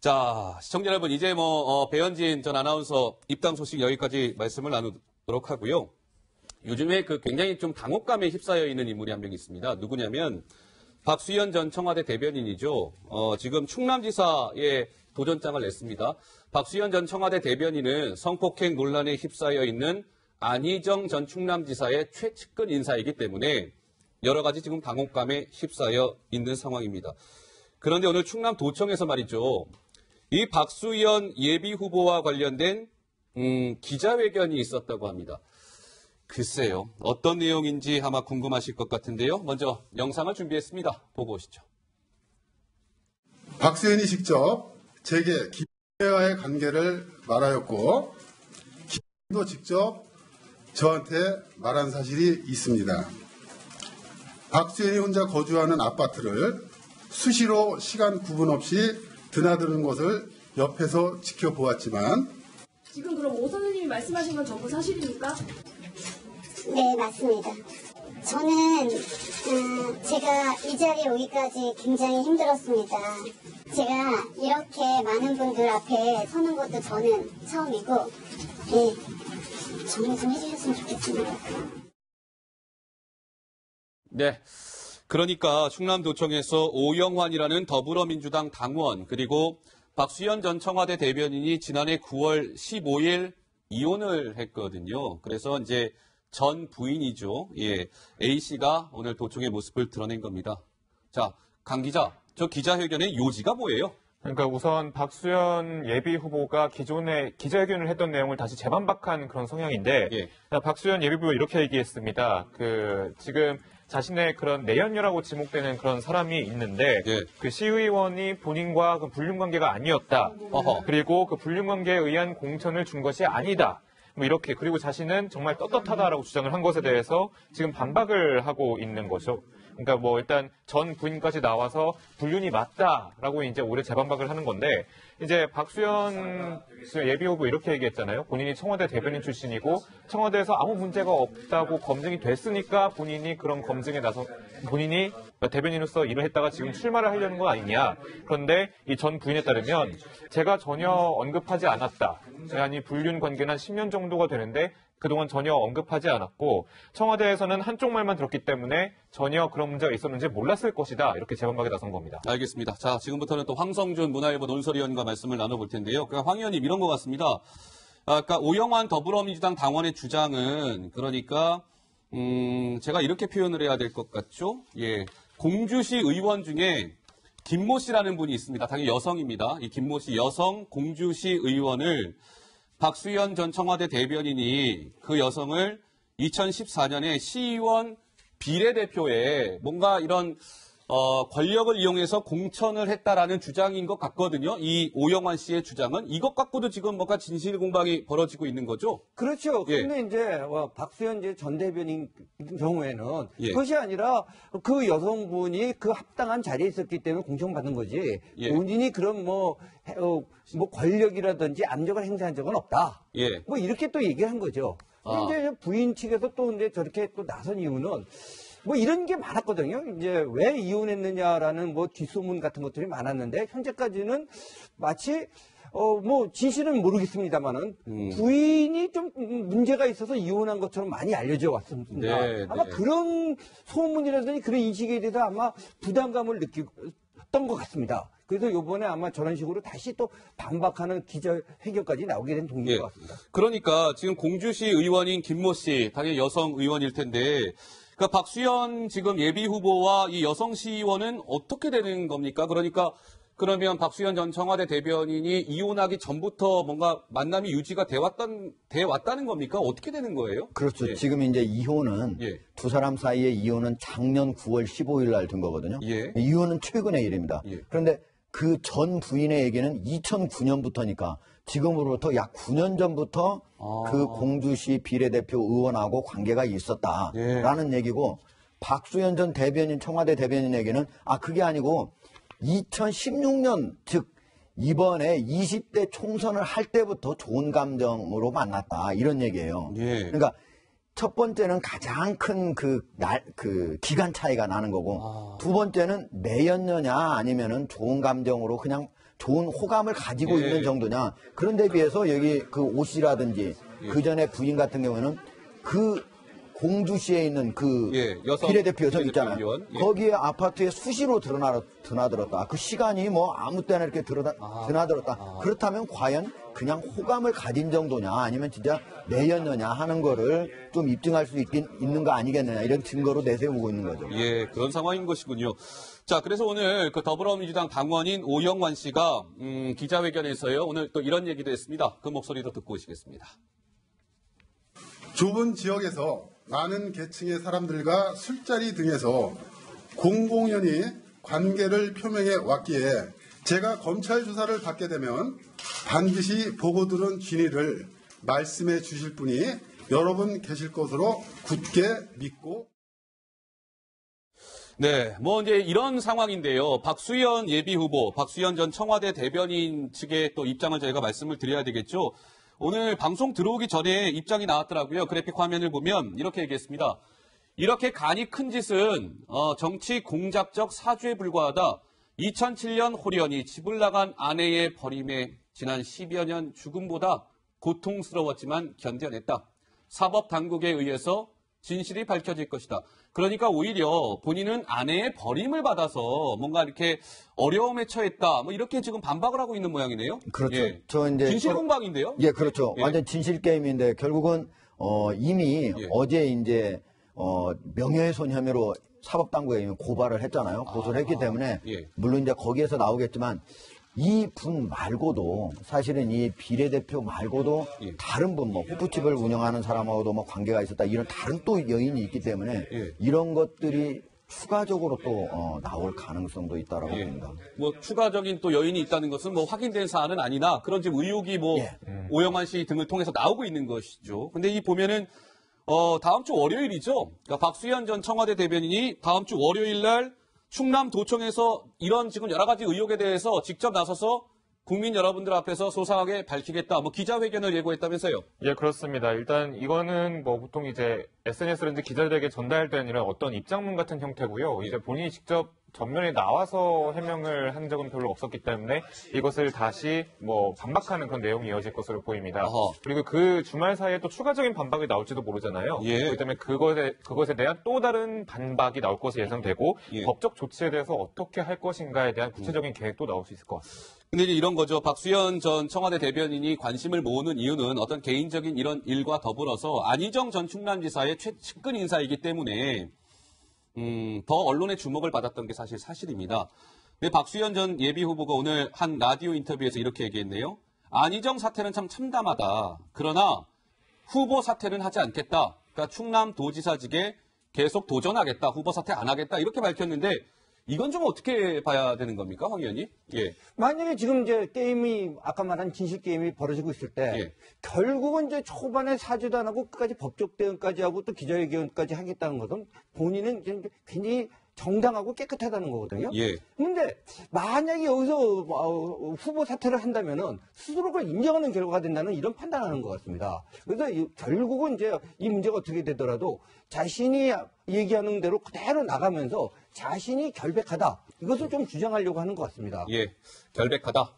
자, 시청자 여러분, 이제 배현진 전 아나운서 입당 소식 여기까지 말씀을 나누도록 하고요. 요즘에 굉장히 좀 당혹감에 휩싸여 있는 인물이 한 명 있습니다. 누구냐면 박수현 전 청와대 대변인이죠. 지금 충남지사에 도전장을 냈습니다. 박수현 전 청와대 대변인은 성폭행 논란에 휩싸여 있는 안희정 전 충남지사의 최측근 인사이기 때문에 여러 가지 지금 당혹감에 휩싸여 있는 상황입니다. 그런데 오늘 충남도청에서 말이죠. 이 박수현 예비후보와 관련된 기자회견이 있었다고 합니다. 글쎄요. 어떤 내용인지 아마 궁금하실 것 같은데요. 먼저 영상을 준비했습니다. 보고 오시죠. 박수현이 직접 제게 김혜와의 관계를 말하였고 김도 직접 저한테 말한 사실이 있습니다. 박수현이 혼자 거주하는 아파트를 수시로 시간 구분 없이 드나드는 것을 옆에서 지켜보았지만 지금 그럼 오 선생님이 말씀하신 건 전부 사실입니까? 네, 맞습니다. 저는 제가 이 자리에 오기까지 굉장히 힘들었습니다. 제가 이렇게 많은 분들 앞에 서는 것도 저는 처음이고 정리 좀 해주셨으면 좋겠습니다. 네. 그러니까 충남도청에서 오영환이라는 더불어민주당 당원 그리고 박수현 전 청와대 대변인이 지난해 9월 15일 이혼을 했거든요. 그래서 이제 전 부인이죠. A씨가 오늘 도청의 모습을 드러낸 겁니다. 자, 강 기자, 저 기자회견의 요지가 뭐예요? 그러니까 우선 박수현 예비 후보가 기존에 기자회견을 했던 내용을 다시 재반박한 그런 성향인데, 박수현 예비 후보 이렇게 얘기했습니다. 지금 자신의 그런 내연녀라고 지목되는 그런 사람이 있는데, 그 시의원이 본인과 그 불륜 관계가 아니었다. 그리고 그 불륜 관계에 의한 공천을 준 것이 아니다. 이렇게, 그리고 자신은 정말 떳떳하다라고 주장을 한 것에 대해서 지금 반박을 하고 있는 거죠. 그러니까 일단 전 부인까지 나와서 불륜이 맞다라고 이제 오히려 재반박을 하는 건데, 이제 박수현 예비 후보 이렇게 얘기했잖아요. 본인이 청와대 대변인 출신이고 청와대에서 아무 문제가 없다고 검증이 됐으니까 본인이 그런 검증에 나서 본인이 대변인으로서 일을 했다가 지금 출마를 하려는 거 아니냐. 그런데 이 전 부인에 따르면 제가 전혀 언급하지 않았다. 아니 불륜 관계는 한 10년 정도가 되는데 그동안 전혀 언급하지 않았고 청와대에서는 한쪽 말만 들었기 때문에 전혀 그런 문제가 있었는지 몰랐을 것이다. 이렇게 재반박에 나선 겁니다. 알겠습니다. 자, 지금부터는 또 황성준 문화일보 논설위원과 말씀을 나눠볼 텐데요. 그러니까 황 의원님 이런 것 같습니다. 그러니까 오영환 더불어민주당 당원의 주장은 그러니까 제가 이렇게 표현을 해야 될 것 같죠? 공주시 의원 중에 김모 씨라는 분이 있습니다. 당연히 여성입니다. 이 김모 씨 여성 공주시 의원을 박수현 전 청와대 대변인이 그 여성을 2014년에 시의원 비례대표에 뭔가 이런 권력을 이용해서 공천을 했다라는 주장인 것 같거든요. 이 오영환 씨의 주장은 이것 갖고도 지금 뭔가 진실 공방이 벌어지고 있는 거죠. 그렇죠. 근데 이제 박수현 전 대변인 경우에는 그것이 아니라 그 여성분이 그 합당한 자리에 있었기 때문에 공천받은 거지. 본인이 그런 권력이라든지 압력을 행사한 적은 없다. 이렇게 또 얘기를 한 거죠. 이제 부인 측에서 또 근데 저렇게 또 나선 이유는 이런 게 많았거든요. 이제 왜 이혼했느냐라는 뒷소문 같은 것들이 많았는데 현재까지는 마치 진실은 모르겠습니다만은 부인이 좀 문제가 있어서 이혼한 것처럼 많이 알려져 왔습니다. 아마 그런 소문이라든지 그런 인식에 대해서 아마 부담감을 느꼈던 것 같습니다. 그래서 이번에 아마 저런 식으로 다시 또 반박하는 기자회견까지 나오게 된 동기인 것 같습니다. 그러니까 지금 공주시 의원인 김모 씨, 당연히 여성 의원일 텐데 그러니까 박수현 지금 예비 후보와 이 여성 시의원은 어떻게 되는 겁니까? 그러면 박수현 전 청와대 대변인이 이혼하기 전부터 뭔가 만남이 유지가 돼 왔다는 겁니까? 어떻게 되는 거예요? 그렇죠. 지금 이제 이혼은 두 사람 사이의 이혼은 작년 9월 15일 날 된 거거든요. 이혼은 최근의 일입니다. 그런데 그 전 부인의 얘기는 2009년부터니까 지금으로부터 약 9년 전부터 그 공주시 비례대표 의원하고 관계가 있었다라는 얘기고 박수현 전 대변인 청와대 대변인에게는 그게 아니고 2016년 즉 이번에 20대 총선을 할 때부터 좋은 감정으로 만났다 이런 얘기예요. 그러니까 첫 번째는 가장 큰 기간 차이가 나는 거고 두 번째는 내연녀냐 아니면은 좋은 감정으로 그냥 좋은 호감을 가지고 예. 있는 정도냐. 그런데 비해서 여기 그 오 씨라든지 그 전에 부인 같은 경우에는 그 공주시에 있는 그 여성 비례대표 여성 비례대표 있잖아요. 의원. 거기에 아파트에 수시로 드나들었다. 그 시간이 뭐 아무 때나 이렇게 드나들었다. 그렇다면 과연 그냥 호감을 가진 정도냐 아니면 진짜 내연녀냐 하는 거를 좀 입증할 수 있는 거 아니겠느냐 이런 증거로 내세우고 있는 거죠. 예, 그런 상황인 것이군요. 자, 그래서 오늘 그 더불어민주당 당원인 오영환 씨가 기자회견에서요. 오늘 또 이런 얘기도 했습니다. 그 목소리도 듣고 오시겠습니다. 좁은 지역에서 많은 계층의 사람들과 술자리 등에서 공공연히 관계를 표명해 왔기에 제가 검찰 조사를 받게 되면 반드시 보고 들은 진위를 말씀해 주실 분이 여러분 계실 것으로 굳게 믿고. 네, 뭐 이제 이런 상황인데요. 박수현 예비후보, 박수현 전 청와대 대변인 측의 또 입장을 저희가 말씀을 드려야 되겠죠. 오늘 방송 들어오기 전에 입장이 나왔더라고요. 그래픽 화면을 보면 이렇게 얘기했습니다. 이렇게 간이 큰 짓은 정치 공작적 사주에 불과하다. 2007년 호련히 집을 나간 아내의 버림에 지난 10여 년 죽음보다 고통스러웠지만 견뎌냈다. 사법당국에 의해서 진실이 밝혀질 것이다. 그러니까 오히려 본인은 아내의 버림을 받아서 뭔가 이렇게 어려움에 처했다. 뭐 이렇게 지금 반박을 하고 있는 모양이네요. 그렇죠. 예. 저 이제 진실 공방인데요. 예, 그렇죠. 예. 완전 진실 게임인데 결국은 이미 어제 이제 명예훼손 혐의로 사법당국에 고발을 했잖아요. 고소를 했기 때문에 물론 이제 거기에서 나오겠지만 이 분 말고도 사실은 이 비례대표 말고도 다른 분 뭐 호프집을 운영하는 사람하고도 뭐 관계가 있었다 이런 다른 또 여인이 있기 때문에 이런 것들이 추가적으로 또 나올 가능성도 있다라고 봅니다. 뭐 추가적인 또 여인이 있다는 것은 뭐 확인된 사안은 아니나 그런 지금 의혹이 뭐 오영환 씨 등을 통해서 나오고 있는 것이죠. 근데 이 보면은 다음 주 월요일이죠. 그러니까 박수현 전 청와대 대변인이 다음 주 월요일 날 충남도청에서 이런 지금 여러 가지 의혹에 대해서 직접 나서서 국민 여러분들 앞에서 소상하게 밝히겠다. 뭐 기자회견을 예고했다면서요? 예, 그렇습니다. 일단 이거는 뭐 보통 이제 SNS라든지 기자들에게 전달된 이런 어떤 입장문 같은 형태고요. 이제 본인이 직접 전면에 나와서 해명을 한 적은 별로 없었기 때문에 이것을 다시 뭐 반박하는 그런 내용이 이어질 것으로 보입니다. 그리고 그 주말 사이에 또 추가적인 반박이 나올지도 모르잖아요. 그렇기 때문에 그것에 대한 또 다른 반박이 나올 것으로 예상되고 법적 조치에 대해서 어떻게 할 것인가에 대한 구체적인 계획도 나올 수 있을 것 같습니다. 근데 이제 이런 거죠. 박수현 전 청와대 대변인이 관심을 모으는 이유는 어떤 개인적인 이런 일과 더불어서 안희정 전 충남지사의 측근 인사이기 때문에 더 언론의 주목을 받았던 게 사실입니다. 근데 박수현 전 예비후보가 오늘 한 라디오 인터뷰에서 이렇게 얘기했네요. 안희정 사태는 참 참담하다. 그러나 후보 사퇴는 하지 않겠다. 그러니까 충남도지사직에 계속 도전하겠다. 후보 사퇴 안 하겠다. 이렇게 밝혔는데 이건 좀 어떻게 봐야 되는 겁니까, 황 의원님? 예. 만약에 지금 이제 게임이 아까 말한 진실 게임이 벌어지고 있을 때 결국은 이제 초반에 사죄도 안 하고 끝까지 법적 대응까지 하고 또 기자회견까지 하겠다는 것은 본인은 굉장히 정당하고 깨끗하다는 거거든요. 그런데 만약에 여기서 후보 사퇴를 한다면은 스스로 그걸 인정하는 결과가 된다는 이런 판단하는 것 같습니다. 그래서 결국은 이제 이 문제가 어떻게 되더라도 자신이 얘기하는 대로 그대로 나가면서 자신이 결백하다. 이것을 좀 주장하려고 하는 것 같습니다. 결백하다.